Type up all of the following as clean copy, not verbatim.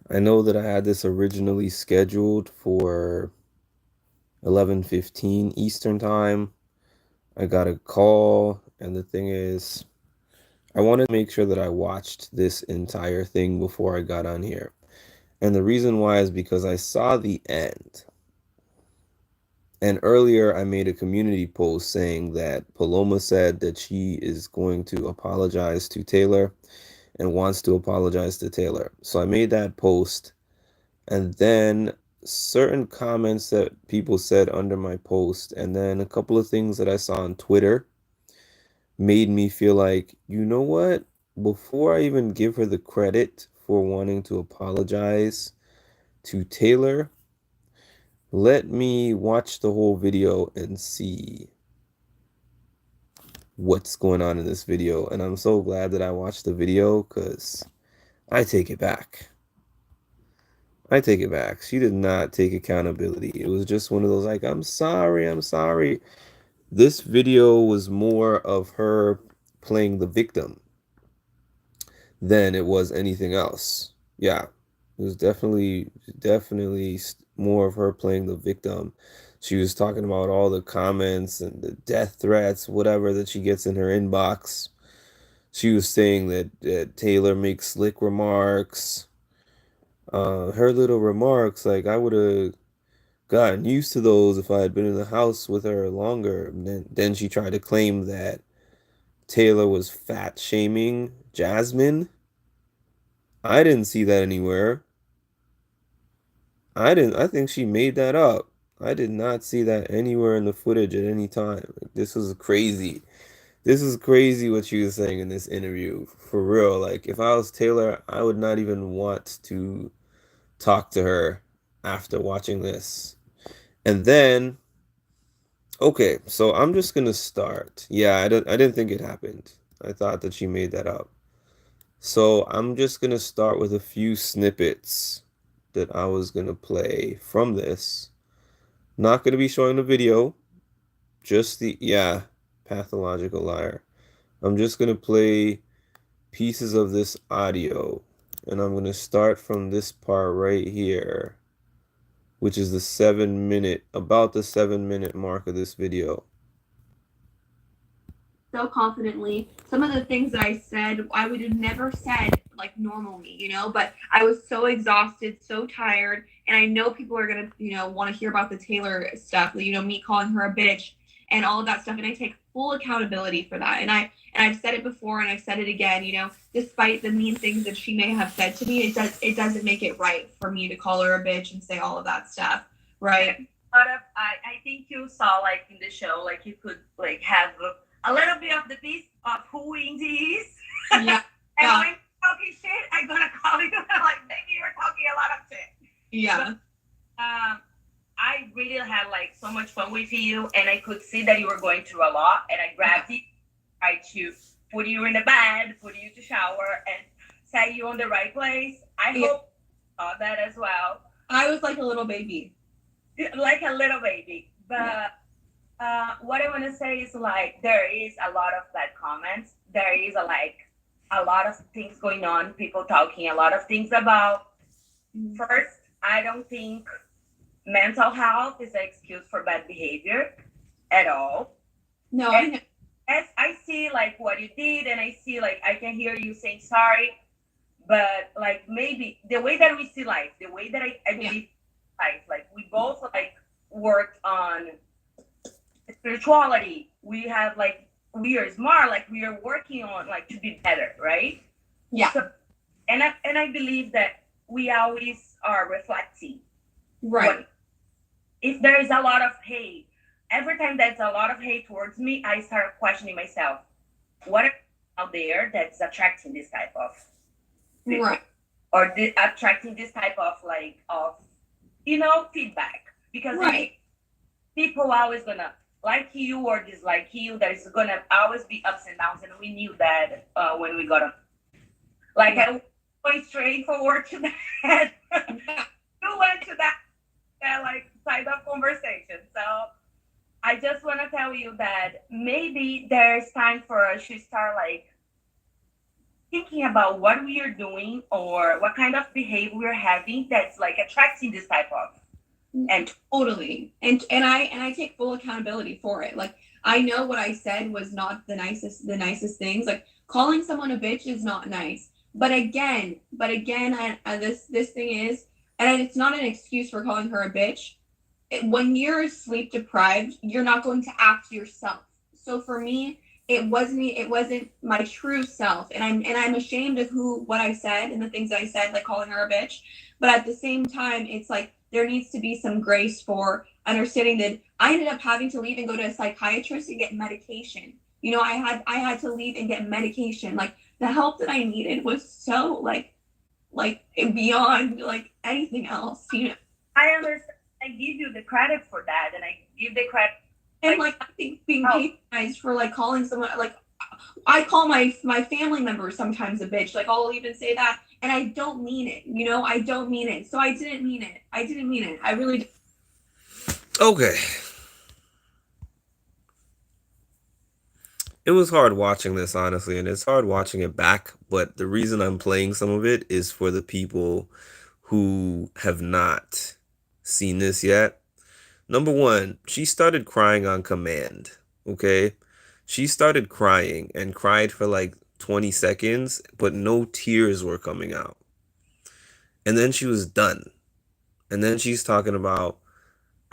I know that I had this originally scheduled for 11:15 Eastern time. I got a call, and the thing is, I wanted to make sure that I watched this entire thing before I got on here. And the reason why is because I saw the end. And earlier I made a community post saying that Paloma said that she is going to apologize to Taylor and wants to apologize to Taylor. So I made that post, and then certain comments that people said under my post, and then a couple of things that I saw on Twitter made me feel like, you know what? Before I even give her the credit for wanting to apologize to Taylor, let me watch the whole video and see what's going on in this video. And I'm so glad that I watched the video because I take it back. I take it back. She did not take accountability. It was just one of those like, I'm sorry, I'm sorry. This video was more of her playing the victim than it was anything else. Yeah, it was definitely more of her playing the victim. She was talking about all the comments and the death threats, whatever that she gets in her inbox. She was saying that Taylor makes slick remarks. Her little remarks, like I would have gotten used to those if I had been in the house with her longer. And then she tried to claim that Taylor was fat shaming Jasmine. I didn't see that anywhere. I think she made that up. I did not see that anywhere in the footage at any time. Like, this was crazy. This is crazy what she was saying in this interview. For real. Like, if I was Taylor, I would not even want to talk to her after watching this. And then, okay, so I'm just gonna start. Yeah, I didn't think it happened. I thought that she made that up. So I'm just gonna start with a few snippets that I was gonna play from this. Not gonna be showing the video, just the, yeah, pathological liar. I'm just gonna play pieces of this audio, and I'm gonna start from this part right here, which is the 7 minute, about the 7 minute mark of this video. So confidently. Some of the things that I said, I would have never said like normal me, but I was so exhausted, so tired. And I know people are going to, want to hear about the Taylor stuff, me calling her a bitch and all of that stuff. And I take full accountability for that. And I've said it before and I've said it again, despite the mean things that she may have said to me, it doesn't make it right for me to call her a bitch and say all of that stuff. Right. But I think you saw like in the show, like you could like have a little bit of the piece of who Indy is. Yeah. And when you're talking shit, I'm gonna call you like maybe you're talking a lot of shit. Yeah. But, I really had like so much fun with you, and I could see that you were going through a lot, and I grabbed you, tried to put you in the bed, put you to shower, and set you on the right place. I hope you saw that as well. I was like a little baby. Like a little baby. But what I want to say is like there is a lot of bad comments. There is a lot of things going on. People talking a lot of things about. First, I don't think mental health is an excuse for bad behavior at all. No. As I see like what you did, and I see like I can hear you saying sorry, but like maybe the way that we see life, the way that I believe life, like we both like worked on spirituality. We have like we are smart, like we are working on like to be better, right? Yeah. So, and I believe that we always are reflecting. Right. If there is a lot of hate, every time there's a lot of hate towards me, I start questioning myself. What out there that's attracting this type of people? Right. Or attracting this type of like of feedback? Because right. People are always gonna like you or dislike you. There's gonna always be ups and downs, and we knew that when we got on. Like I went straight forward to that. You went to that like side of conversation. So I just want to tell you that maybe there's time for us to start like thinking about what we are doing or what kind of behavior we're having that's like attracting this type of and totally. And I take full accountability for it. Like I know what I said was not the nicest things. Like calling someone a bitch is not nice. But again, this thing is, and it's not an excuse for calling her a bitch. When you're sleep deprived, you're not going to act yourself. So for me, it wasn't my true self, and I'm ashamed of what I said and the things I said, like calling her a bitch. But at the same time, it's like there needs to be some grace for understanding that I ended up having to leave and go to a psychiatrist and get medication. I had to leave and get medication. Like the help that I needed was so like beyond like anything else. I understand. I give you the credit for that, and I give the credit. And like I think being patronized for like calling someone, like I call my family members sometimes a bitch. Like I'll even say that, and I don't mean it. I don't mean it. So I didn't mean it. I really. Okay. It was hard watching this, honestly, and it's hard watching it back. But the reason I'm playing some of it is for the people who have not seen this yet. Number one, she started crying on command. Okay. She started crying and cried for like 20 seconds, but no tears were coming out. And then she was done. And then she's talking about,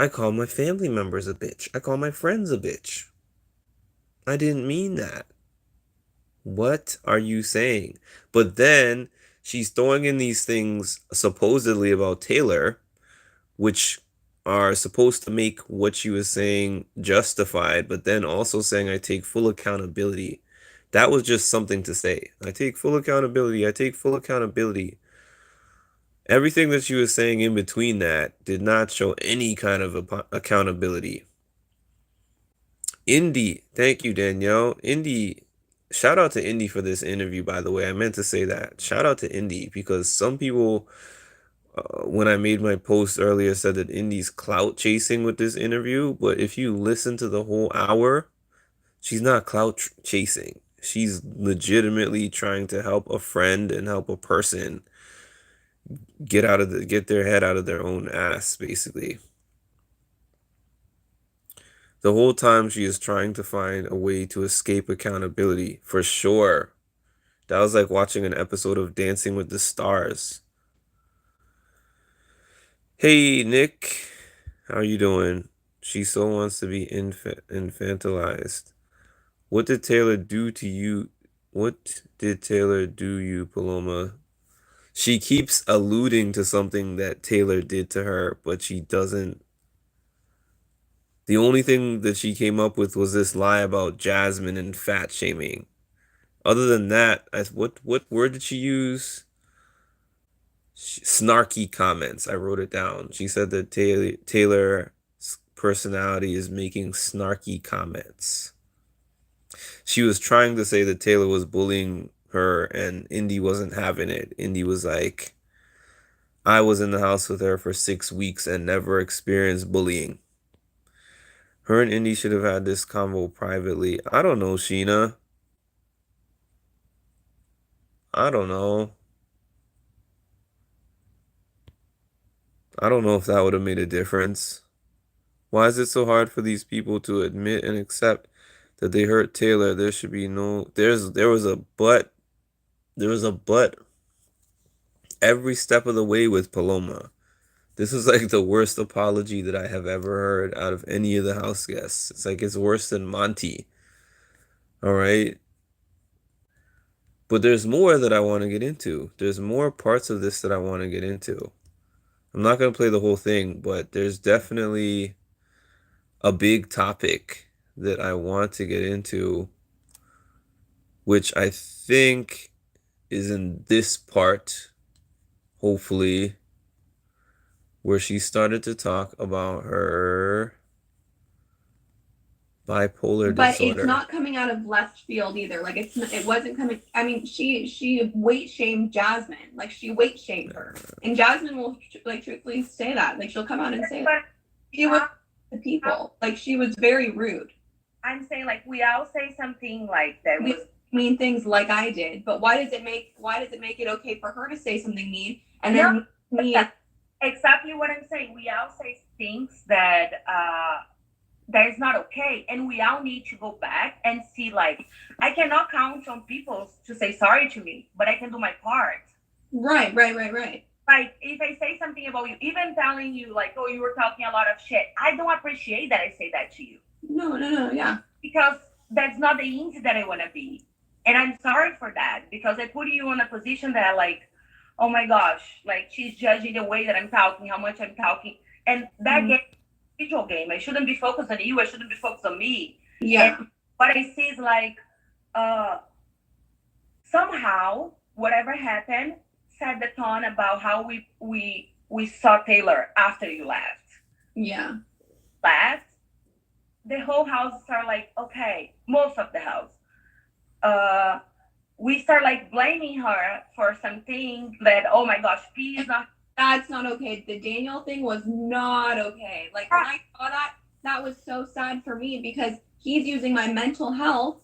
I call my family members a bitch. I call my friends a bitch. I didn't mean that. What are you saying? But then she's throwing in these things supposedly about Taylor, which are supposed to make what she was saying justified, but then also saying, I take full accountability. That was just something to say. I take full accountability. I take full accountability. Everything that she was saying in between that did not show any kind of accountability. Indy, thank you, Danielle. Indy, shout out to Indy for this interview, by the way. I meant to say that. Shout out to Indy because some people, when I made my post earlier, said that Indy's clout chasing with this interview. But if you listen to the whole hour, she's not clout chasing. She's legitimately trying to help a friend and help a person get their head out of their own ass, basically. The whole time she is trying to find a way to escape accountability, for sure. That was like watching an episode of Dancing with the Stars. Hey, Nick. How are you doing? She so wants to be infantilized. What did Taylor do to you? What did Taylor do you, Paloma? She keeps alluding to something that Taylor did to her, but she doesn't. The only thing that she came up with was this lie about Jasmine and fat shaming. Other than that, what word did she use? Snarky comments. I wrote it down. She said that Taylor's personality is making snarky comments. She was trying to say that Taylor was bullying her and Indy wasn't having it. Indy was like, I was in the house with her for 6 weeks and never experienced bullying. Her and Indy should have had this convo privately. I don't know, Sheena. I don't know. I don't know if that would have made a difference. Why is it so hard for these people to admit and accept that they hurt Taylor? There should be no there was a but. There was a but every step of the way with Paloma. This is like the worst apology that I have ever heard out of any of the house guests. It's like it's worse than Monty. All right. But there's more that I want to get into. There's more parts of this that I want to get into. I'm not going to play the whole thing, but there's definitely a big topic that I want to get into, which I think is in this part, hopefully, where she started to talk about her bipolar But disorder. it's not coming out of left field either. Like it wasn't coming. I mean, she weight shamed Jasmine. Like she weight shamed her, and Jasmine will like truthfully say that. Like she'll come out and say that. She was the people. Like she was very rude. I'm saying like we all say something like that was mean things like I did. But why does it make it okay for her to say something mean and No, then me? that's exactly what I'm saying. We all say things that that is not okay, and we all need to go back and see. Like, I cannot count on people to say sorry to me, but I can do my part. Right, right, right, right. Like, if I say something about you, even telling you like, oh, you were talking a lot of shit, I don't appreciate that I say that to you. No, no, no, yeah. Because that's not the Indy that I want to be. And I'm sorry for that, because I put you in a position that, like, oh my gosh, like, she's judging the way that I'm talking, how much I'm talking. And that game, visual game, I shouldn't be focused on you, I shouldn't be focused on me. Yeah. And what I see is like, somehow, whatever happened set the tone about how we saw Taylor after you left. Yeah. Left, the whole house are like, okay, most of the house. We start like blaming her for something that, oh my gosh, P is not. That's not okay. The Daniel thing was not okay. Like, when I saw that, that was so sad for me because he's using my mental health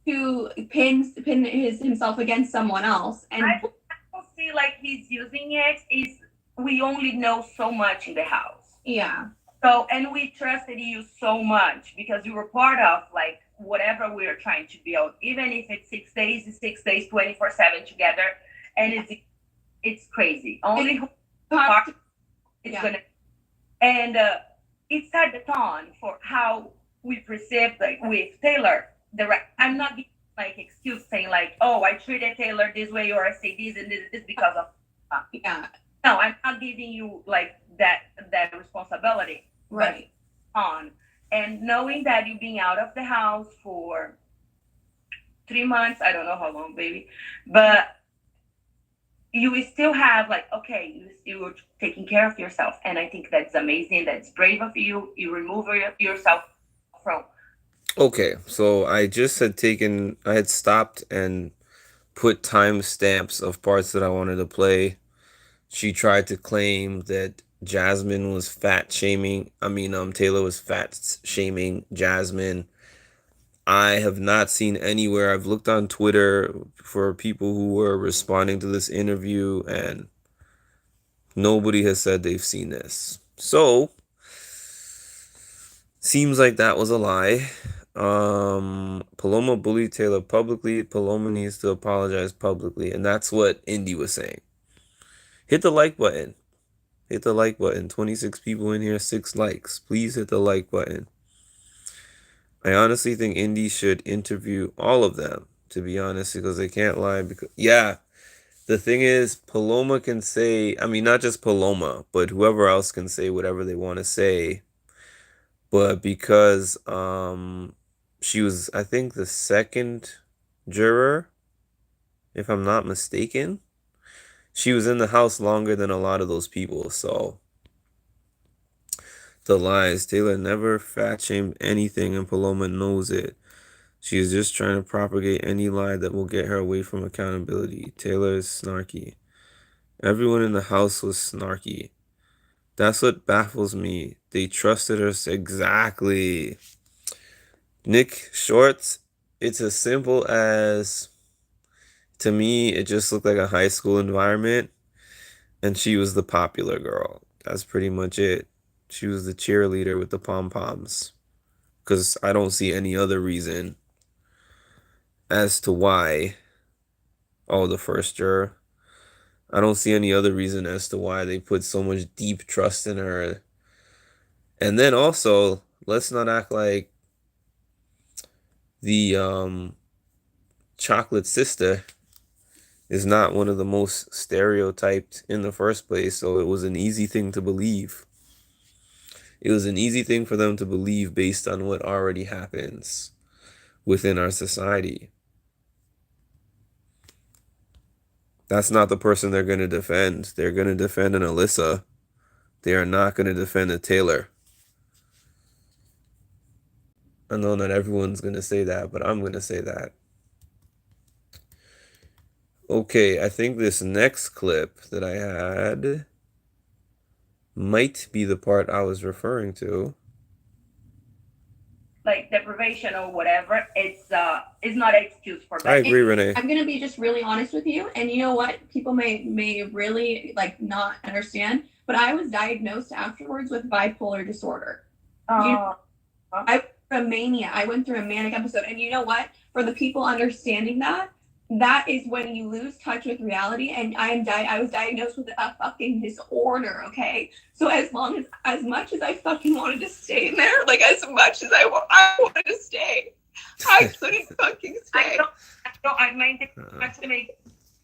to pin himself against someone else. And I don't see like he's using it. Is we only know so much in the house. Yeah. So, and we trusted you so much because you were part of like whatever we were trying to build, even if it's 6 days, it's 6 days, 24/7 together, and it's crazy. Only who part is gonna, and it set the tone for how we perceive like with Taylor. I'm not giving like excuse saying like, oh, I treated Taylor this way or I say this and this because of yeah. No, I'm not giving you like that responsibility. Right. On and knowing that you being out of the house for 3 months, I don't know how long, baby, but you will still have like, okay, you're taking care of yourself, and I think that's amazing. That's brave of you. You remove yourself from. Okay, so I had stopped and put timestamps of parts that I wanted to play. She tried to claim that Jasmine was fat shaming. Taylor was fat shaming Jasmine. I have not seen anywhere. I've looked on Twitter for people who were responding to this interview, and nobody has said they've seen this. So, seems like that was a lie. Paloma bullied Taylor publicly. Paloma needs to apologize publicly, and that's what Indy was saying. Hit the like button. Hit the like button. 26 people in here, 6 likes. Please hit the like button. I honestly think Indy should interview all of them, to be honest, because they can't lie. Because the thing is, Paloma can say, not just Paloma, but whoever else can say whatever they want to say. But because she was, I think, the second juror, if I'm not mistaken, she was in the house longer than a lot of those people, so the lies. Taylor never fat shamed anything, and Paloma knows it. She is just trying to propagate any lie that will get her away from accountability. Taylor is snarky. Everyone in the house was snarky. That's what baffles me. They trusted her exactly. Nick Shorts, it's as simple as, to me, it just looked like a high school environment, and she was the popular girl. That's pretty much it. She was the cheerleader with the pom-poms. Because I don't see any other reason as to why. Oh, the first juror. I don't see any other reason as to why they put so much deep trust in her. And then also, let's not act like the chocolate sister is not one of the most stereotyped in the first place, so it was an easy thing to believe. It was an easy thing for them to believe based on what already happens within our society. That's not the person they're going to defend. They're going to defend an Alyssa. They are not going to defend a Taylor. I know not everyone's going to say that, but I'm going to say that. Okay, I think this next clip that I had might be the part I was referring to. like deprivation or whatever, it's not an excuse for I bad agree, things. Renee. I'm gonna be just really honest with you, and you know what? People may really like not understand, but I was diagnosed afterwards with bipolar disorder. Oh, I went through a mania. I went through a manic episode, and you know what? For the people understanding that, that is when you lose touch with reality. And I was diagnosed with a fucking disorder. Okay, so as much as I fucking wanted to stay in there, like as much as I wanted to stay, I couldn't fucking stay. I meant to make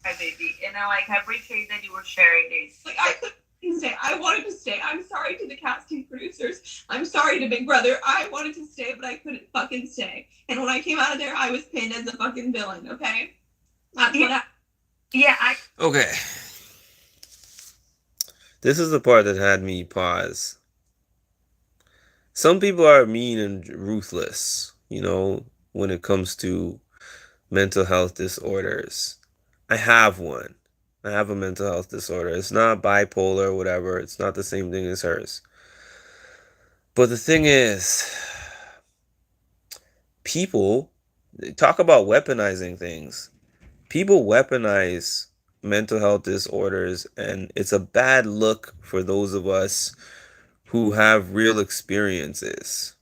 my baby, and I appreciate that you were sharing this. Like I couldn't stay. I wanted to stay. I'm sorry to the casting producers. I'm sorry to Big Brother. I wanted to stay, but I couldn't fucking stay. And when I came out of there, I was pinned as a fucking villain. Okay, that's what I. Yeah, Okay. This is the part that had me pause. Some people are mean and ruthless, when it comes to mental health disorders. I have one. I have a mental health disorder. It's not bipolar or whatever. It's not the same thing as hers. But the thing is, people talk about weaponizing things. People weaponize mental health disorders, and it's a bad look for those of us who have real experiences.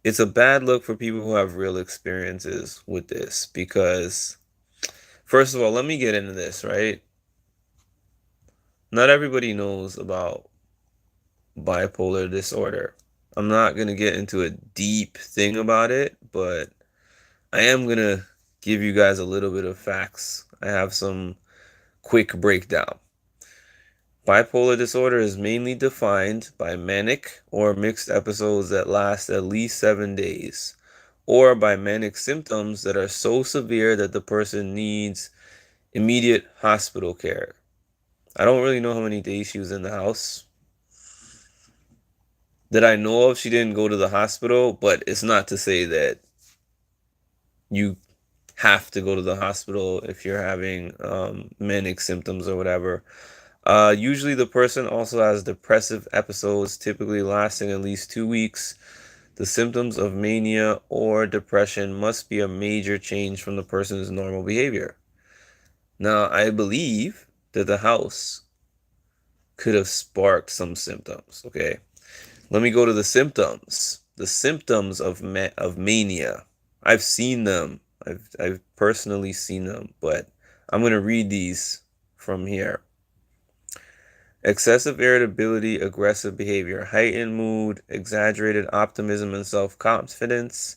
It's a bad look for people who have real experiences with this because, first of all, let me get into this, right? Not everybody knows about bipolar disorder. I'm not going to get into a deep thing about it, but I am going to give you guys a little bit of facts. I have some quick breakdown. Bipolar disorder is mainly defined by manic or mixed episodes that last at least 7 days, or by manic symptoms that are so severe that the person needs immediate hospital care. I don't really know how many days she was in the house. That I know of, she didn't go to the hospital, but it's not to say that you have to go to the hospital if you're having manic symptoms or whatever. Usually the person also has depressive episodes, typically lasting at least 2 weeks. The symptoms of mania or depression must be a major change from the person's normal behavior. Now, I believe that the house could have sparked some symptoms, okay? Let me go to the symptoms. The symptoms of mania. I've seen them. I've personally seen them, but I'm going to read these from here. Excessive irritability, aggressive behavior, heightened mood, exaggerated optimism and self-confidence,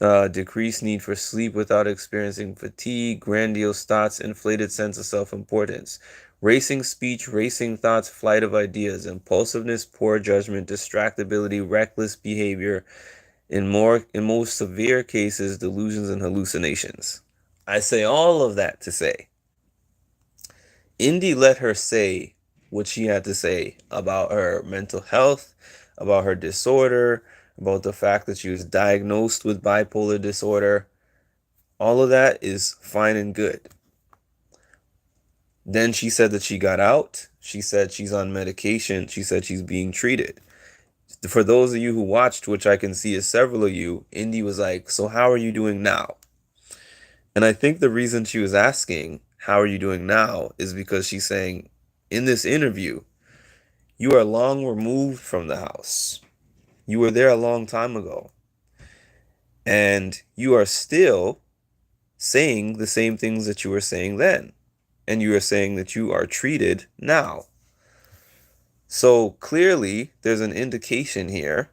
decreased need for sleep without experiencing fatigue, grandiose thoughts, inflated sense of self-importance, racing speech, racing thoughts, flight of ideas, impulsiveness, poor judgment, distractibility, reckless behavior, in most severe cases, delusions and hallucinations. I say all of that to say, Indy let her say what she had to say about her mental health, about her disorder, about the fact that she was diagnosed with bipolar disorder. All of that is fine and good. Then she said that she got out. She said she's on medication. She said she's being treated. For those of you who watched, which I can see is several of you, Indy was like, "So how are you doing now?" And I think the reason she was asking, "How are you doing now?" is because she's saying, in this interview, you are long removed from the house. You were there a long time ago. And you are still saying the same things that you were saying then. And you are saying that you are treated now. So clearly, there's an indication here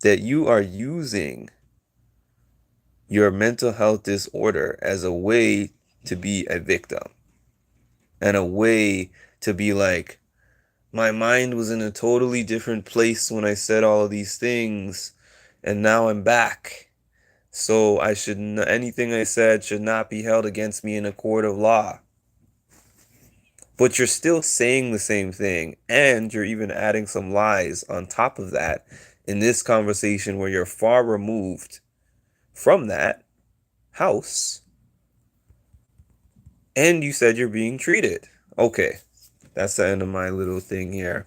that you are using your mental health disorder as a way to be a victim and a way to be like, my mind was in a totally different place when I said all of these things, and now I'm back. So anything I said should not be held against me in a court of law. But you're still saying the same thing, and you're even adding some lies on top of that in this conversation where you're far removed from that house, and you said you're being treated. Okay, that's the end of my little thing here.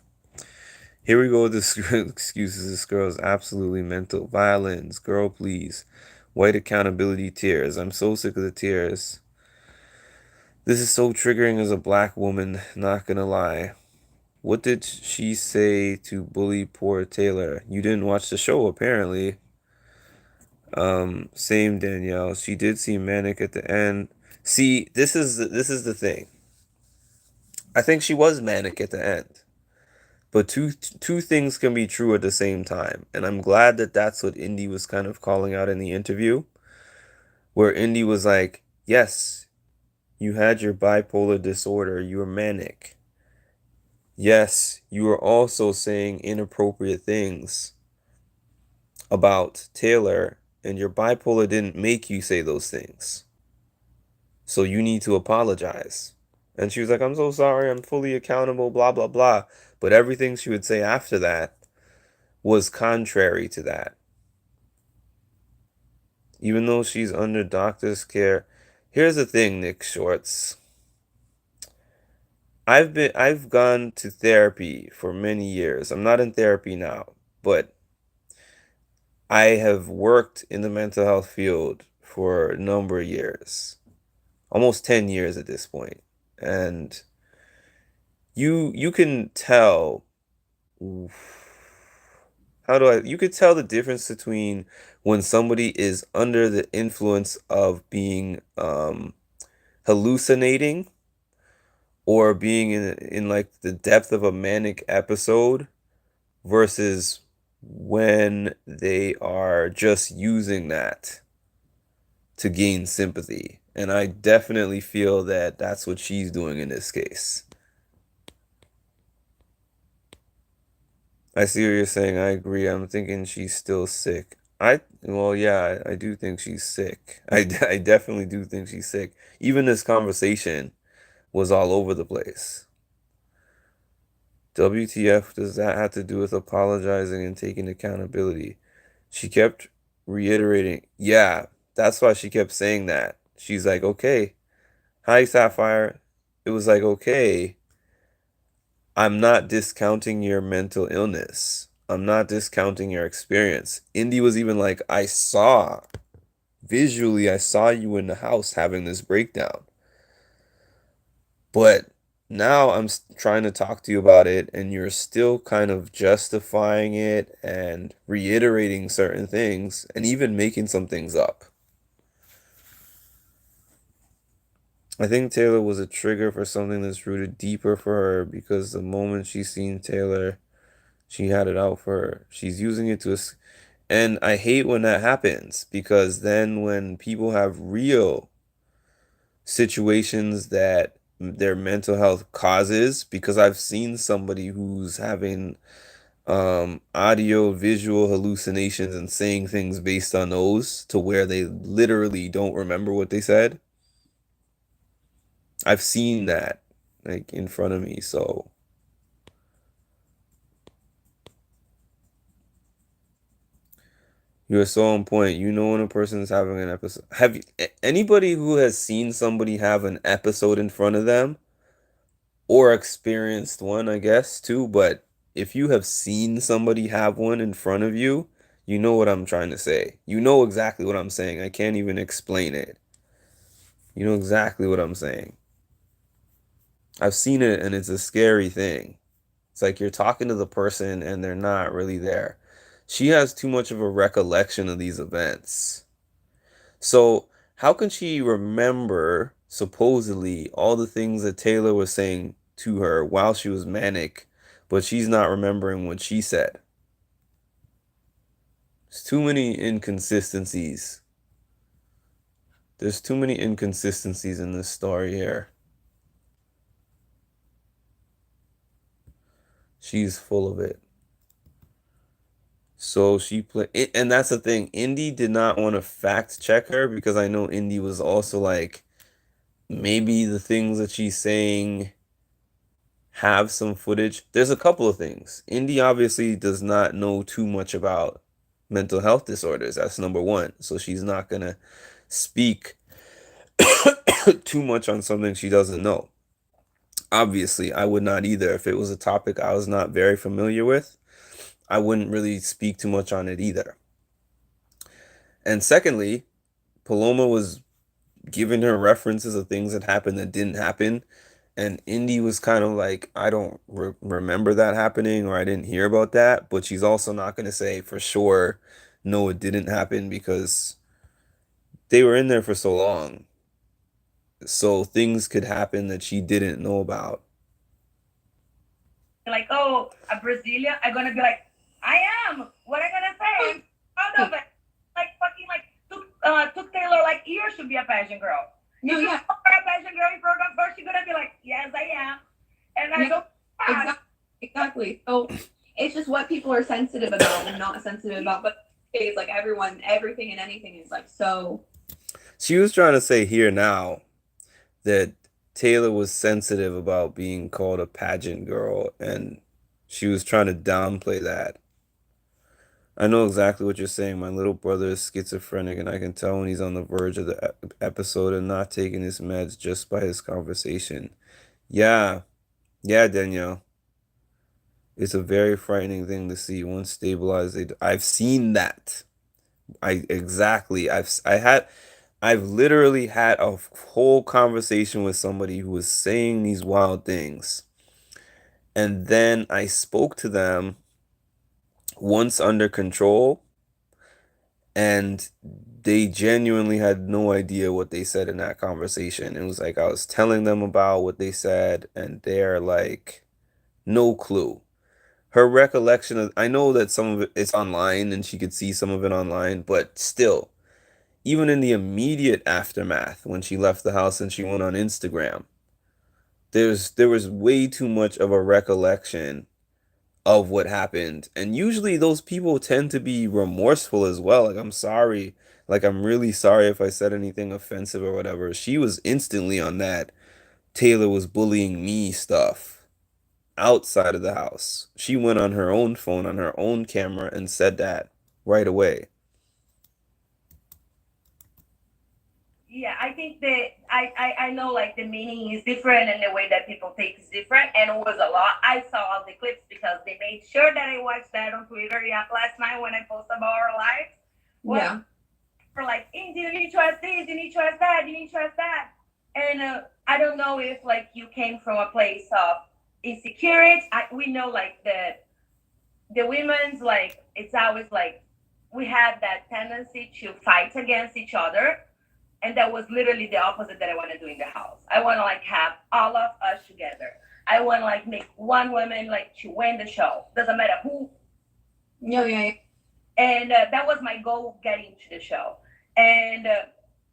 Here we go with the excuses. This girl is absolutely mental. Violins, girl, please. White accountability tears. I'm so sick of the tears. This is so triggering as a black woman, not gonna lie. What did she say to bully poor Taylor? You didn't watch the show, apparently. Same Danielle. She did seem manic at the end. See, this is the thing. I think she was manic at the end. But two things can be true at the same time. And I'm glad that that's what Indy was kind of calling out in the interview, where Indy was like, "Yes, you had your bipolar disorder, you were manic. Yes, you were also saying inappropriate things about Taylor, and your bipolar didn't make you say those things. So you need to apologize." And she was like, "I'm so sorry, I'm fully accountable, blah, blah, blah." But everything she would say after that was contrary to that. Even though she's under doctor's care. Here's the thing, Nick Shorts. I've gone to therapy for many years. I'm not in therapy now, but I have worked in the mental health field for a number of years. Almost 10 years at this point. And you can tell you could tell the difference between when somebody is under the influence of being hallucinating or being in like the depth of a manic episode versus when they are just using that to gain sympathy. And I definitely feel that that's what she's doing in this case. I see what you're saying. I agree. I'm thinking she's still sick. Well, yeah, I do think she's sick. I definitely do think she's sick. Even this conversation was all over the place. WTF does that have to do with apologizing and taking accountability? She kept reiterating, yeah, that's why she kept saying that. She's like, okay, hi, Sapphire. It was like, okay, I'm not discounting your mental illness. I'm not discounting your experience. Indy was even like, visually, I saw you in the house having this breakdown. But now I'm trying to talk to you about it, and you're still kind of justifying it and reiterating certain things and even making some things up. I think Taylor was a trigger for something that's rooted deeper for her because the moment she's seen Taylor, she had it out for her. She's using it to, and I hate when that happens because then when people have real situations that their mental health causes, because I've seen somebody who's having audio visual hallucinations and saying things based on those to where they literally don't remember what they said. I've seen that like in front of me. So you're so on point. You know when a person's having an episode. Have you, anybody who has seen somebody have an episode in front of them or experienced one, I guess, too, but if you have seen somebody have one in front of you, you know what I'm trying to say. You know exactly what I'm saying. I can't even explain it. You know exactly what I'm saying. I've seen it and it's a scary thing. It's like you're talking to the person and they're not really there. She has too much of a recollection of these events. So, how can she remember supposedly all the things that Taylor was saying to her while she was manic, but she's not remembering what she said? There's too many inconsistencies. There's too many inconsistencies in this story here. She's full of it. So she played, and that's the thing. Indy did not want to fact check her because I know Indy was also like, maybe the things that she's saying have some footage. There's a couple of things. Indy obviously does not know too much about mental health disorders. That's number one. So she's not gonna speak too much on something she doesn't know. Obviously, I would not either if it was a topic I was not very familiar with. I wouldn't really speak too much on it either. And secondly, Paloma was giving her references of things that happened that didn't happen. And Indy was kind of like, I don't remember that happening or I didn't hear about that. But she's also not going to say for sure, no, it didn't happen because they were in there for so long. So things could happen that she didn't know about. Like, oh, a Brazilian, I'm gonna be like, I am. What am I gonna say? I'm proud of it. Like fucking like took Taylor like years to be a pageant girl. No, If you yeah, call her a pageant girl in front of her, she's gonna be like, yes, I am. And I yeah, don't exactly, exactly. So it's just what people are sensitive about and not sensitive about. But it's like everyone, everything and anything is like so. She was trying to say here now that Taylor was sensitive about being called a pageant girl, and she was trying to downplay that. I know exactly what you're saying. My little brother is schizophrenic, and I can tell when he's on the verge of the episode and not taking his meds just by his conversation. Yeah, yeah, Danielle. It's a very frightening thing to see. Once stabilized, I've seen that. I exactly. I've literally had a whole conversation with somebody who was saying these wild things. And then I spoke to them once under control, and they genuinely had no idea what they said in that conversation. It was like I was telling them about what they said, and they're like, no clue. Her recollection of, I know that some of it is online and she could see some of it online, but still, even in the immediate aftermath when she left the house and she went on Instagram, there was way too much of a recollection of what happened. And usually those people tend to be remorseful as well. Like, I'm sorry. Like, I'm really sorry if I said anything offensive or whatever. She was instantly on that Taylor was bullying me stuff outside of the house. She went on her own phone, on her own camera, and said that right away. yeah, I think that I know like the meaning is different and the way that people take is different, and it was a lot. I saw all the clips because they made sure that I watched that on Twitter. Yeah, last night when I posted about our lives. Well, Yeah. for like, Indy, you need to trust this, you need to trust that, you need to trust that. And I don't know if like you came from a place of insecurity. We know like the women's like it's always like we have that tendency to fight against each other, and that was literally the opposite that I want to do in the house. I want to like have all of us together. I want to like make one woman like to win the show. Doesn't matter who. Yeah, yeah, yeah. And that was my goal getting to the show. And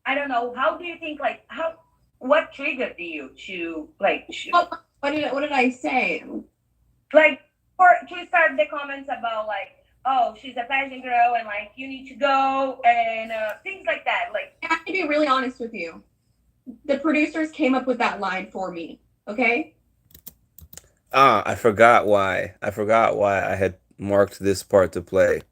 I don't know. How do you think like how? What triggered you to like? What did I say? Like for to start the comments about like, oh, she's a pageant girl and like you need to go and things like that. Like I have to be really honest with you. The producers came up with that line for me. Okay. Ah, I forgot why. I forgot why I had marked this part to play.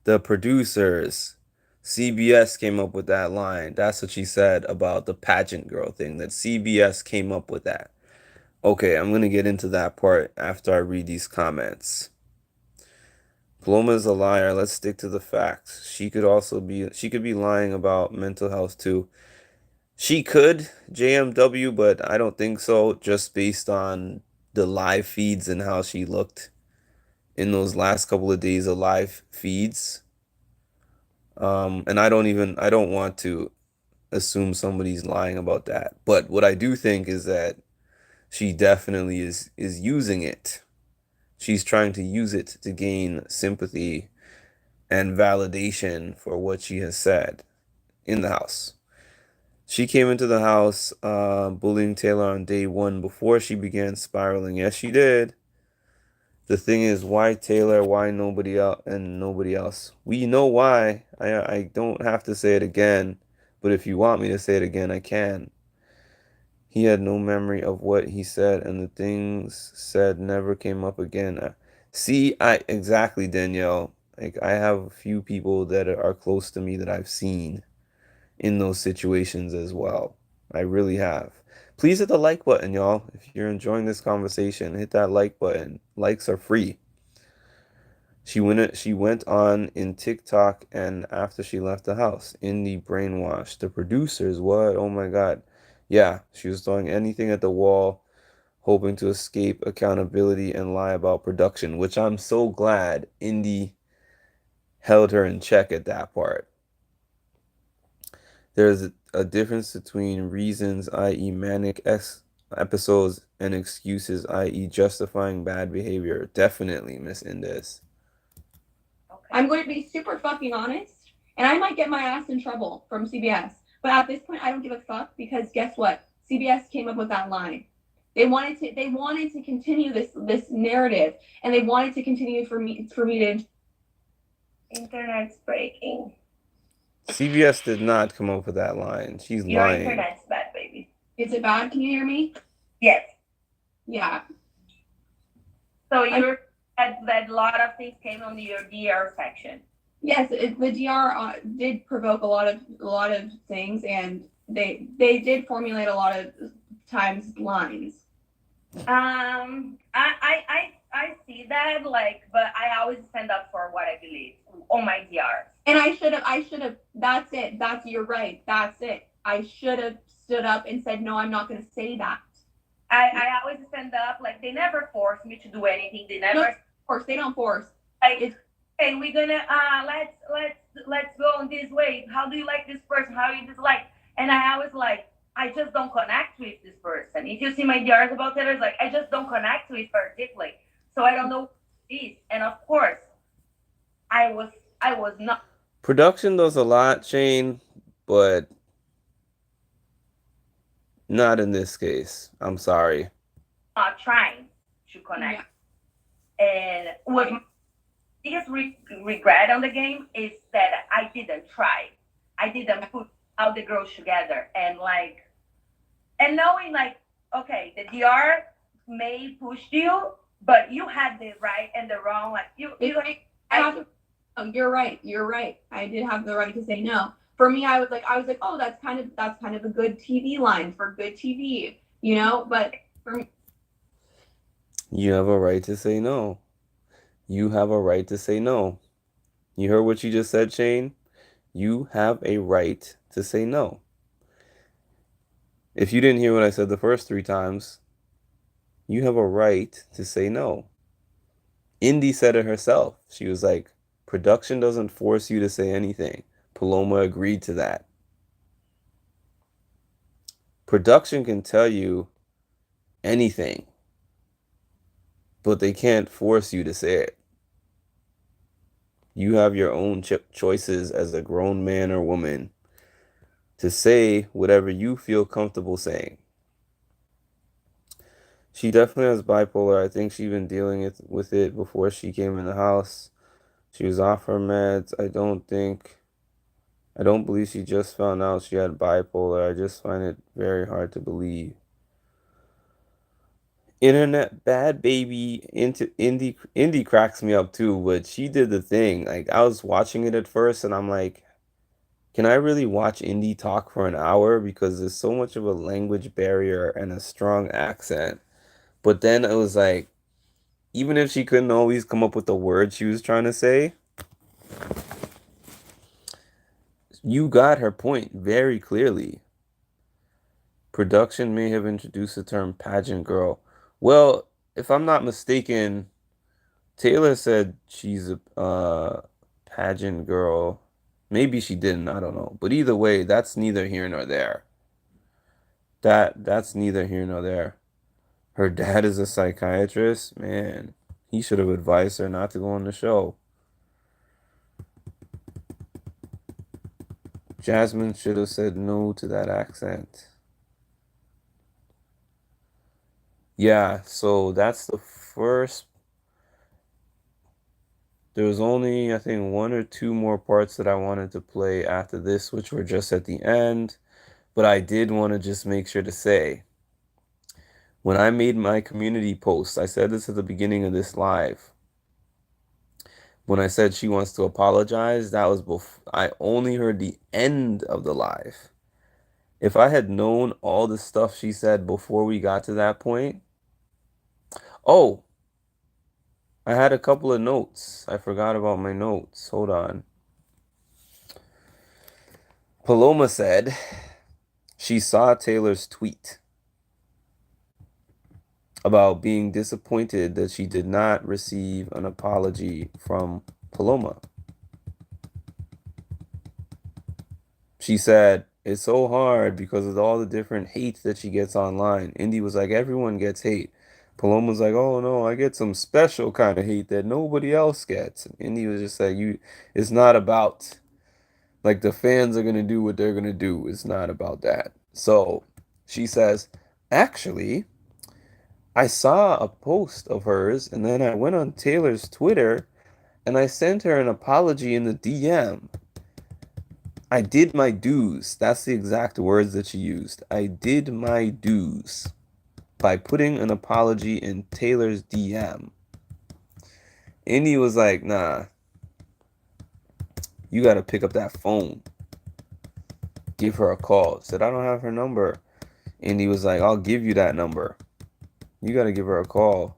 The producers, CBS came up with that line. That's what she said about the pageant girl thing, that CBS came up with that. Okay, I'm gonna get into that part after I read these comments. Paloma is a liar. Let's stick to the facts. She could be lying about mental health too. She could, JMW, but I don't think so, just based on the live feeds and how she looked in those last couple of days of live feeds. And I don't want to assume somebody's lying about that. But what I do think is that she definitely is using it. She's trying to use it to gain sympathy and validation for what she has said in the house. She came into the house bullying Taylor on day one before she began spiraling. Yes, she did. The thing is, why Taylor? Why nobody else and nobody else? We know why. I don't have to say it again, but if you want me to say it again, I can. He had no memory of what he said, and the things said never came up again. See, I exactly, Danielle. Like I have a few people that are close to me that I've seen in those situations as well. I really have. Please hit the like button, y'all. If you're enjoying this conversation, hit that like button. Likes are free. She went on in TikTok and after she left the house, Indy brainwashed the producers. What? Oh my God. Yeah, she was throwing anything at the wall, hoping to escape accountability and lie about production, which I'm so glad Indy held her in check at that part. There's a difference between reasons, i.e., manic episodes, and excuses, i.e., justifying bad behavior. Definitely, Miss Indes. Okay. I'm going to be super fucking honest, and I might get my ass in trouble from CBS. But at this point, I don't give a fuck because guess what? CBS came up with that line. They wanted to continue this narrative, and they wanted to continue for me to. Internet's breaking. CBS did not come up with that line. She's Your lying. internet's bad, baby. Is it bad? Can you hear me? Yes. Yeah. So you're that a lot of things came on your DR section. Yes, the DR did provoke a lot of things, and they did formulate a lot of times lines. I see that, like, but I always stand up for what I believe on my DRs. And I should have. That's it. You're right. That's it. I should have stood up and said, no, I'm not going to say that. I always stand up. Like, they never force me to do anything. They never. No, of course, they don't force. Like, It's and we're gonna let's go on this way. How do you like this person? How you dislike? And I always like, I just don't connect with this person. If you see my DRs about it, it's like I just don't connect with her deeply. So I don't know what it is. And of course, I was not Production does a lot, Shane, but not in this case. I'm sorry. trying to connect. yeah. And what my biggest regret on the game is that I didn't try. I didn't put all the girls together and like, and knowing like, okay, the DR may push you, but you had the right and the wrong. Like you It's, I have to, oh, you're right. You're right. I did have the right to say no. For me, I was like, oh, that's kind of a good TV line for good TV, you know. But for me, You have a right to say no. You have a right to say no. You heard what you just said, Shane? You have a right to say no. If you didn't hear what I said the first three times, you have a right to say no. Indy said it herself. She was like, production doesn't force you to say anything. Paloma agreed to that. Production can tell you anything, but they can't force you to say it. You have your own choices as a grown man or woman to say whatever you feel comfortable saying. She definitely has bipolar. I think she'd been dealing with it before she came in the house. She was off her meds. I don't believe she just found out she had bipolar. I just find it very hard to believe. Internet bad baby into Indy cracks me up too, but she did the thing. Like I was watching it at first and I'm like, can I really watch Indy talk for an hour? Because there's so much of a language barrier and a strong accent. But then it was like, even if she couldn't always come up with the word she was trying to say, you got her point very clearly. Production may have introduced the term pageant girl. Well, if I'm not mistaken, Taylor said she's a pageant girl. Maybe she didn't, I don't know. But either way, that's neither here nor there. That's neither here nor there. Her dad is a psychiatrist. Man, he should have advised her not to go on the show. Jasmine should have said no to that accent. Yeah, so that's the first. There was only, I think, one or two more parts that I wanted to play after this, which were just at the end. But I did want to just make sure to say, when I made my community post, I said this at the beginning of this live. When I said she wants to apologize, that was before I only heard the end of the live. If I had known all the stuff she said before we got to that point, oh, I had a couple of notes. I forgot about my notes. Hold on. Paloma said she saw Taylor's tweet about being disappointed that she did not receive an apology from Paloma. She said, it's so hard because of all the different hate that she gets online. Indy was like, everyone gets hate. Paloma was like, oh no, I get some special kind of hate that nobody else gets. And Indy was just like, it's not about, like, the fans are going to do what they're going to do. It's not about that. So she says, actually, I saw a post of hers and then I went on Taylor's Twitter and I sent her an apology in the DM. I did my dues. That's the exact words that she used. I did my dues by putting an apology in Taylor's DM. Indy was like, nah, you got to pick up that phone. Give her a call. Said, I don't have her number. Indy was like, I'll give you that number. You got to give her a call.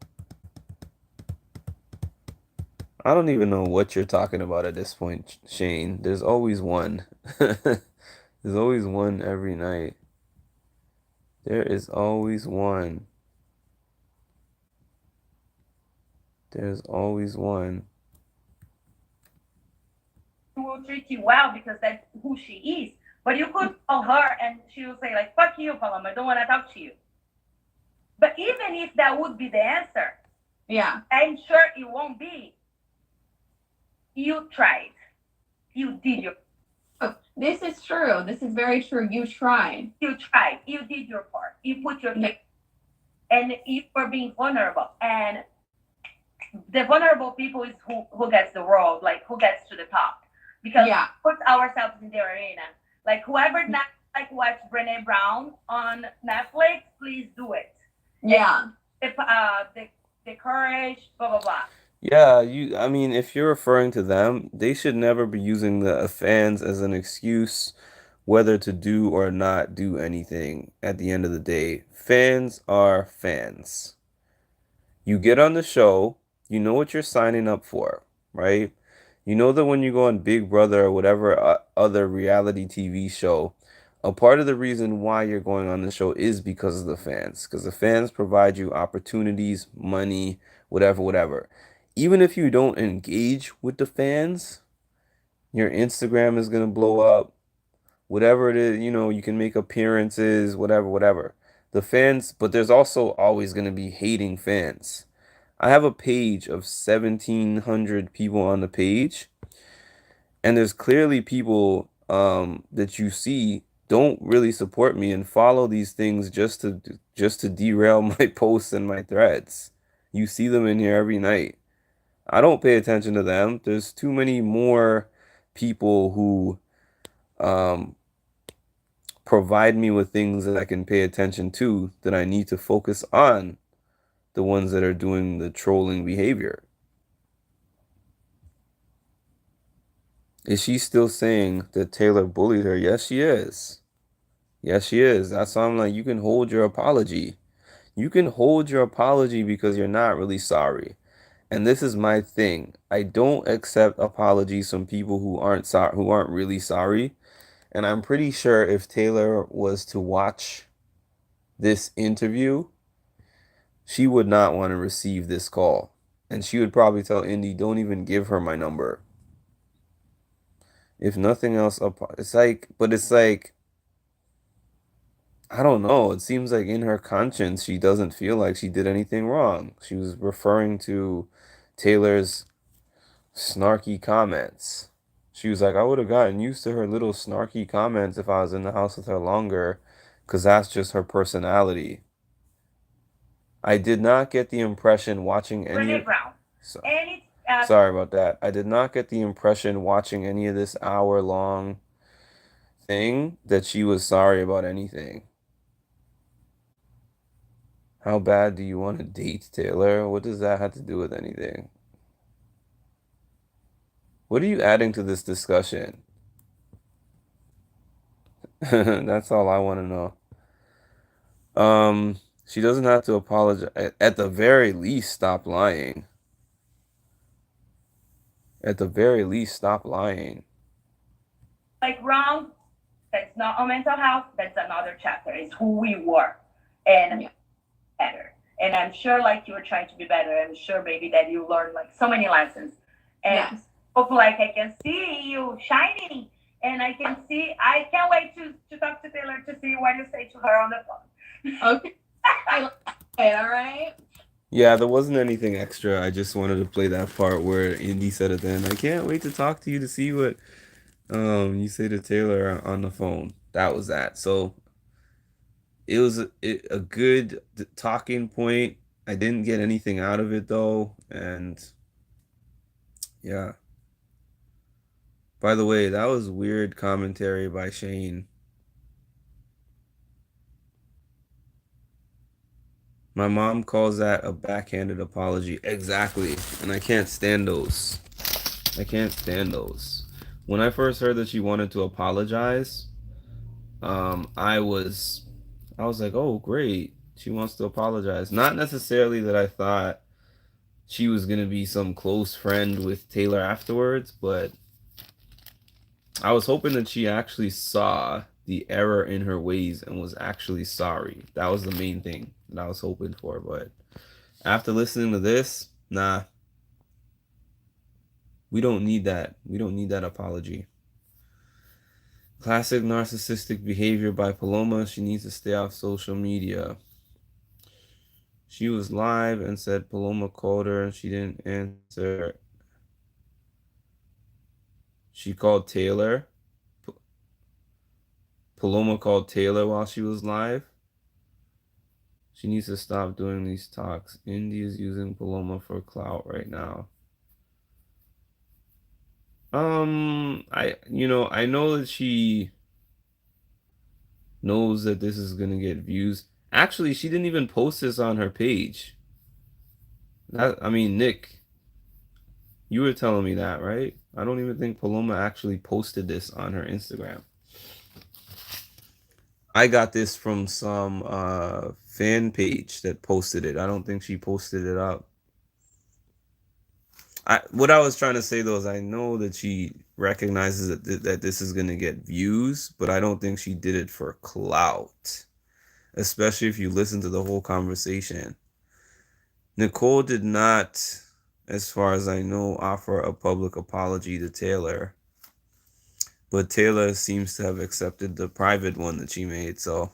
I don't even know what you're talking about at this point, Shane. There's always one. There's always one every night. There is always one. There's always one. She will treat you well because that's who she is. But you could call her and she will say, like, fuck you, Paloma, I don't want to talk to you. But even if that would be the answer, Yeah. I'm sure it won't be. You tried. You did your This is true. This is very true. You tried. You tried. You did your part. You put your face. And you were being vulnerable. And the vulnerable people is who gets the world, like who gets to the top. Because Yeah. we put ourselves in the arena. Like whoever not like watch Brené Brown on Netflix, please do it. Yeah. The courage, blah blah blah. Yeah, I mean, if you're referring to them, they should never be using the fans as an excuse whether to do or not do anything at the end of the day. Fans are fans. You get on the show, you know what you're signing up for, right? You know that when you go on Big Brother or whatever other reality TV show, a part of the reason why you're going on the show is because of the fans, because the fans provide you opportunities, money, whatever, whatever. Even if you don't engage with the fans, your Instagram is going to blow up, whatever it is, you can make appearances, whatever, whatever. The fans, but there's also always going to be hating fans. I have a page of 1,700 people on the page, and there's clearly people that you see don't really support me and follow these things just to derail my posts and my threads. You see them in here every night. I don't pay attention to them. There's too many more people who um, provide me with things that I can pay attention to that I need to focus on the ones that are doing the trolling behavior. Is she still saying that Taylor bullied her? Yes, she is. Yes, she is. That's why I'm like, you can hold your apology. You can hold your apology because you're not really sorry. And this is my thing. I don't accept apologies from people who aren't sorry, who aren't really sorry. And I'm pretty sure if Taylor was to watch this interview, she would not want to receive this call. And she would probably tell Indy, don't even give her my number. If nothing else, it's like, I don't know. It seems like in her conscience, she doesn't feel like she did anything wrong. She was referring to Taylor's snarky comments. She was like, I would have gotten used to her little snarky comments if I was in the house with her longer, because that's just her personality. I did not get the impression watching any Brené of... Brown. So, And sorry about that. I did not get the impression watching any of this hour-long thing that she was sorry about anything. How bad do you want to date Taylor? What does that have to do with anything? What are you adding to this discussion? That's all I want to know. She doesn't have to apologize. At the very least, stop lying. At the very least, stop lying. Like wrong, that's not on mental health. That's another chapter. It's who we were, and Yeah. better. And I'm sure, like you were trying to be better. I'm sure maybe that you learned like so many lessons. And Yes. hope like I can see you shining, and I can see. I can't wait to talk to Taylor to see what you say to her on the phone. Okay. All right. Yeah, there wasn't anything extra. I just wanted to play that part where Indy said at the end, I can't wait to talk to you to see what you say to Taylor on the phone. That was that. So it was a good talking point. I didn't get anything out of it though, and yeah. By the way, that was weird commentary by Shane. My mom calls that a backhanded apology. Exactly. And I can't stand those. I can't stand those. When I first heard that she wanted to apologize, I was like, "Oh, great. She wants to apologize." Not necessarily that I thought she was going to be some close friend with Taylor afterwards, but I was hoping that she actually saw the error in her ways and was actually sorry. That was the main thing that I was hoping for, but after listening to this, nah, we don't need that. We don't need that apology. Classic narcissistic behavior by Paloma. She needs to stay off social media. She was live and said Paloma called her and she didn't answer. She called Taylor. Paloma called Taylor while she was live. She needs to stop doing these talks. Indy is using Paloma for clout right now. I know that she knows that this is gonna get views. Actually, she didn't even post this on her page. Nick, you were telling me that, right? I don't even think Paloma actually posted this on her Instagram. I got this from some fan page that posted it. I don't think she posted it up. What I was trying to say though is I know that she recognizes that this is gonna get views, but I don't think she did it for clout. Especially if you listen to the whole conversation. Nicole did not, as far as I know, offer a public apology to Taylor, but Taylor seems to have accepted the private one that she made, so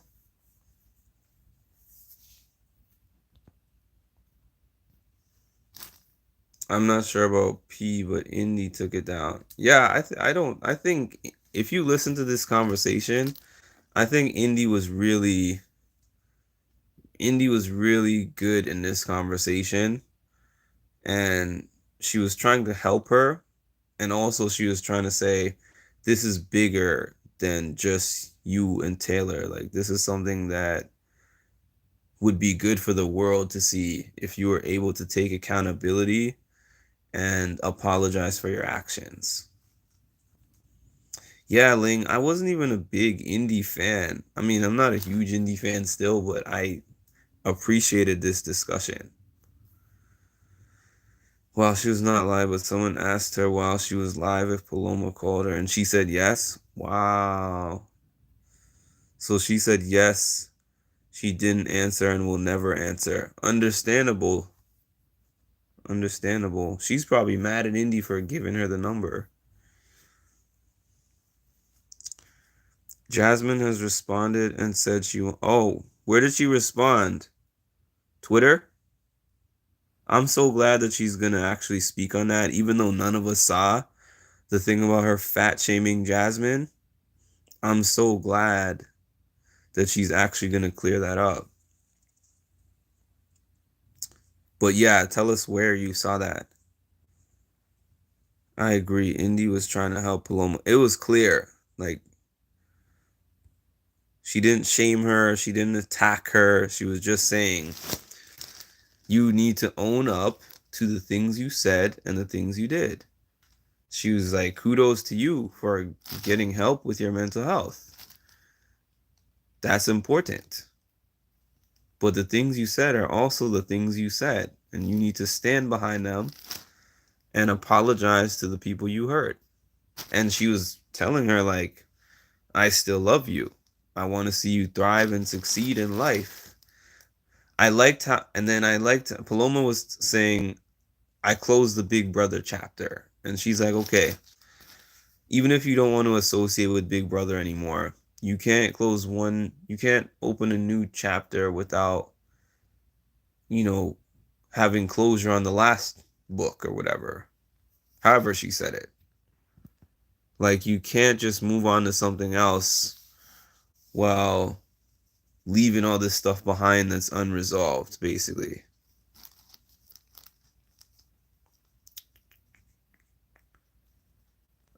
I'm not sure about P, but Indy took it down. Yeah, I think if you listen to this conversation, I think Indy was really good in this conversation, and she was trying to help her, and also she was trying to say this is bigger than just you and Taylor. Like this is something that would be good for the world to see if you were able to take accountability and apologize for your actions. Yeah, Ling, I wasn't even a big Indy fan. I mean, I'm not a huge Indy fan still, but I appreciated this discussion. While she was not live, but someone asked her while she was live if Paloma called her, and she said yes. Wow. So she said yes. She didn't answer and will never answer. Understandable. Understandable. She's probably mad at Indy for giving her the number. Jasmine has responded and said oh, where did she respond? Twitter? I'm so glad that she's gonna actually speak on that, even though none of us saw the thing about her fat shaming Jasmine. I'm so glad that she's actually gonna clear that up. But yeah, tell us where you saw that. I agree. Indy was trying to help Paloma. It was clear. Like, she didn't shame her. She didn't attack her. She was just saying, you need to own up to the things you said and the things you did. She was like, kudos to you for getting help with your mental health. That's important. But the things you said are also the things you said, and you need to stand behind them and apologize to the people you hurt. And she was telling her, like, I still love you. I want to see you thrive and succeed in life. I liked how, and then I liked, Paloma was saying, I closed the Big Brother chapter. And she's like, okay, even if you don't want to associate with Big Brother anymore, you can't you can't open a new chapter without, you know, having closure on the last book or whatever. However she said it. Like, you can't just move on to something else while leaving all this stuff behind that's unresolved, basically.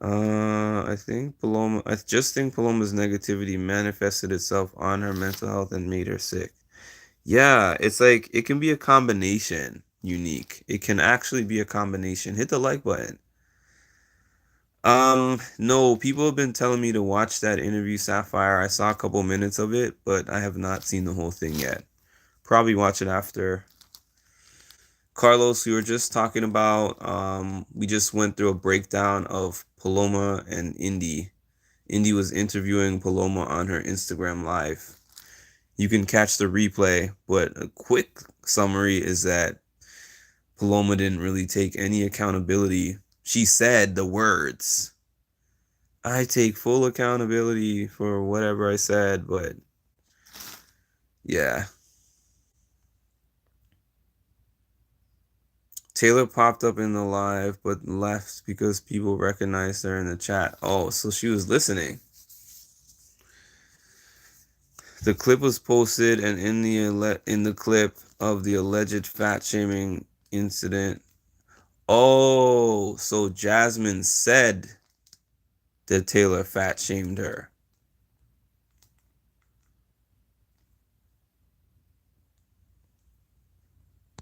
I just think Paloma's negativity manifested itself on her mental health and made her sick. Yeah, it's like, it can be a combination, Unique. It can actually be a combination. Hit the like button. No, people have been telling me to watch that interview, Sapphire. I saw a couple minutes of it, but I have not seen the whole thing yet. Probably watch it after. Carlos, we were just talking about, we just went through a breakdown of Paloma and Indy. Indy was interviewing Paloma on her Instagram Live. You can catch the replay, but a quick summary is that Paloma didn't really take any accountability. She said the words, I take full accountability for whatever I said, but yeah. Taylor popped up in the live, but left because people recognized her in the chat. Oh, so she was listening. The clip was posted, and in the clip of the alleged fat shaming incident. Oh, so Jasmine said that Taylor fat shamed her.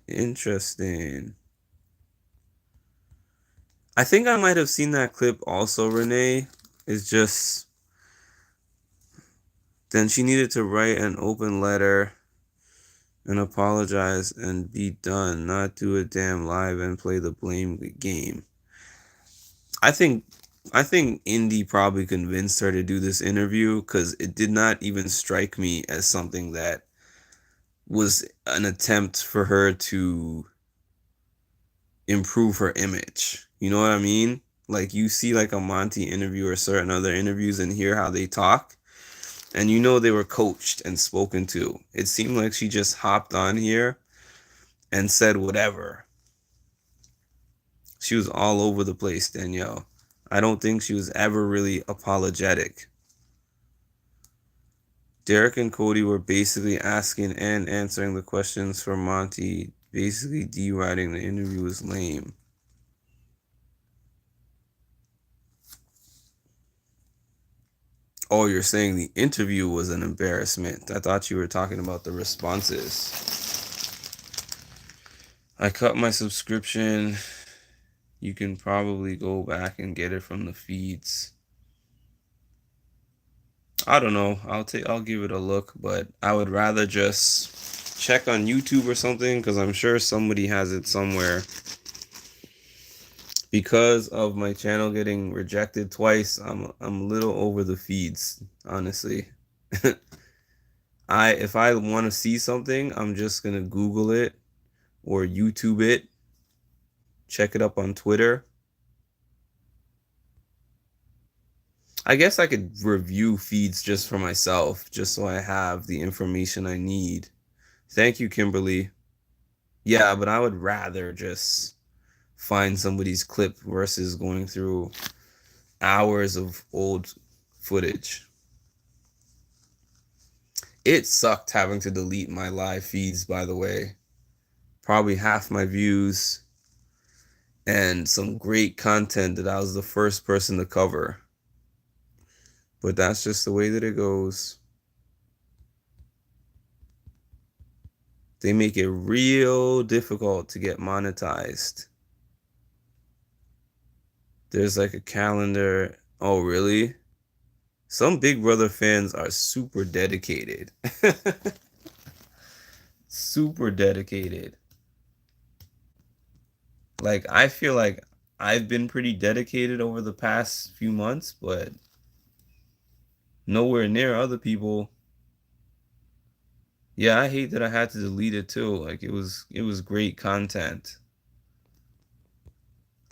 Interesting. I think I might have seen that clip also, Renee. It's just, then she needed to write an open letter and apologize and be done, not do a damn live and play the blame game. I think Indy probably convinced her to do this interview, because it did not even strike me as something that was an attempt for her to improve her image. You know what I mean? Like, you see like a Monty interview or certain other interviews and hear how they talk, and you know they were coached and spoken to. It seemed like she just hopped on here and said whatever. She was all over the place, Danielle. I don't think she was ever really apologetic. Derek and Cody were basically asking and answering the questions for Monty. Basically, deriding the interview was lame. Oh, you're saying the interview was an embarrassment. I thought you were talking about the responses. I cut my subscription. You can probably go back and get it from the feeds. I don't know. I'll give it a look, but I would rather just check on YouTube or something, because I'm sure somebody has it somewhere. Because of my channel getting rejected twice, I'm a little over the feeds, honestly. If I want to see something, I'm just gonna Google it or YouTube it. Check it up on Twitter. I guess I could review feeds just for myself, just so I have the information I need. Thank you, Kimberly. Yeah, but I would rather just find somebody's clip versus going through hours of old footage. It sucked having to delete my live feeds, by the way. Probably half my views and some great content that I was the first person to cover. But that's just the way that it goes. They make it real difficult to get monetized. There's like a calendar. Oh, really? Some Big Brother fans are super dedicated. Super dedicated. Like, I feel like I've been pretty dedicated over the past few months, but nowhere near other people. Yeah, I hate that I had to delete it too. Like it was great content.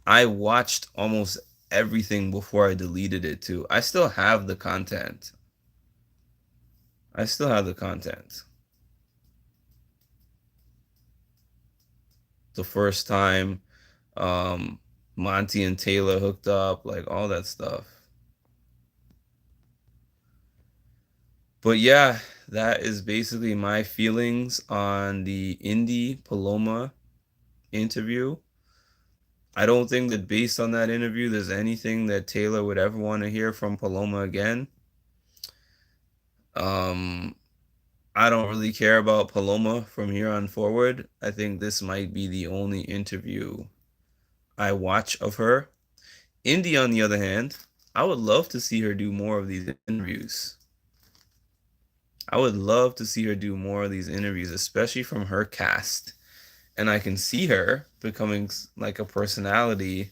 I watched almost everything before I deleted it too. I still have the content. I still have the content. The first time um Monty and Taylor hooked up, like all that stuff. But yeah, that is basically my feelings on the Indy Paloma interview. I don't think that based on that interview, there's anything that Taylor would ever want to hear from Paloma again. Um, I don't really care about Paloma from here on forward. I think this might be the only interview I watch of her. Indy, on the other hand, I would love to see her do more of these interviews. I would love to see her do more of these interviews, especially from her cast. And I can see her becoming like a personality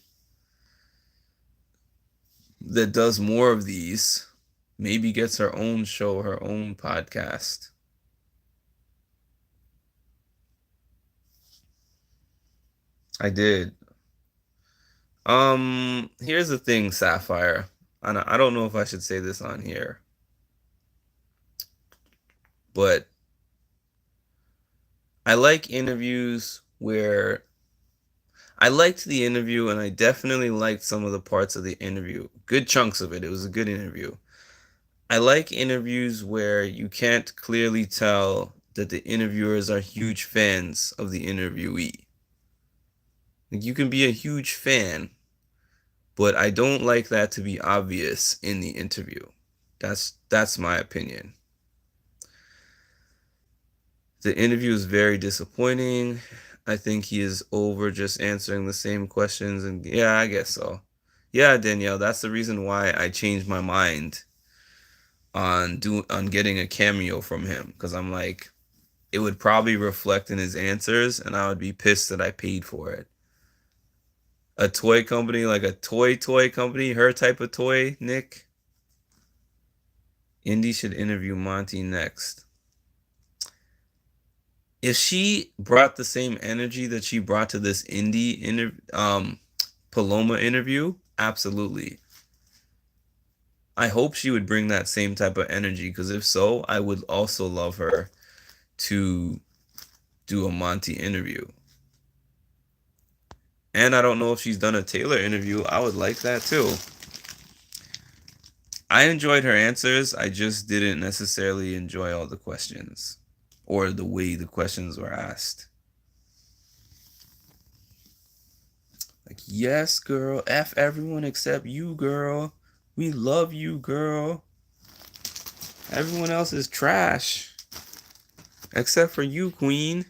that does more of these, maybe gets her own show, her own podcast. I did. Here's the thing, Sapphire. I don't know if I should say this on here, but I like interviews where I liked the interview and I definitely liked some of the parts of the interview. Good chunks of it. It was a good interview. I like interviews where you can't clearly tell that the interviewers are huge fans of the interviewee. Like you can be a huge fan, but I don't like that to be obvious in the interview. That's my opinion. The interview is very disappointing. I think he is over just answering the same questions, and yeah, I guess so. Yeah, Danielle, that's the reason why I changed my mind on getting a cameo from him, because I'm like, it would probably reflect in his answers, and I would be pissed that I paid for it. A toy company, like a toy company, her type of toy, Nick. Indy should interview Monty next. If she brought the same energy that she brought to this Paloma interview, absolutely. I hope she would bring that same type of energy, because if so, I would also love her to do a Monty interview. And I don't know if she's done a Taylor interview. I would like that too. I enjoyed her answers. I just didn't necessarily enjoy all the questions or the way the questions were asked. Like, yes, girl. F everyone except you, girl. We love you, girl. Everyone else is trash. Except for you, queen.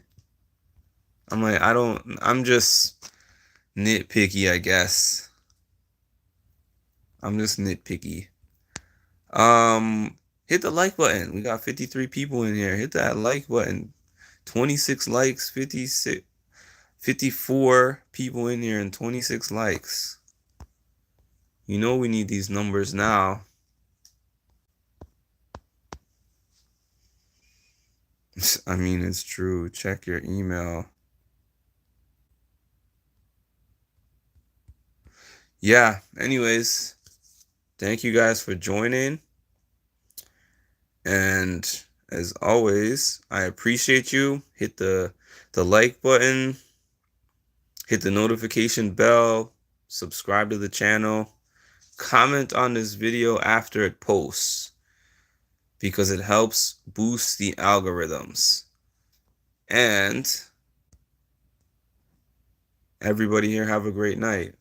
I'm like, I'm just nitpicky, I guess. I'm just nitpicky. Hit the like button. We got 53 people in here. Hit that like button. 26 likes, 54 people in here and 26 likes. You know we need these numbers now. I mean, it's true. Check your email. Yeah, anyways, thank you guys for joining. And as always, I appreciate you. Hit the like button, hit the notification bell, subscribe to the channel, comment on this video after it posts, because it helps boost the algorithms. And everybody here have a great night.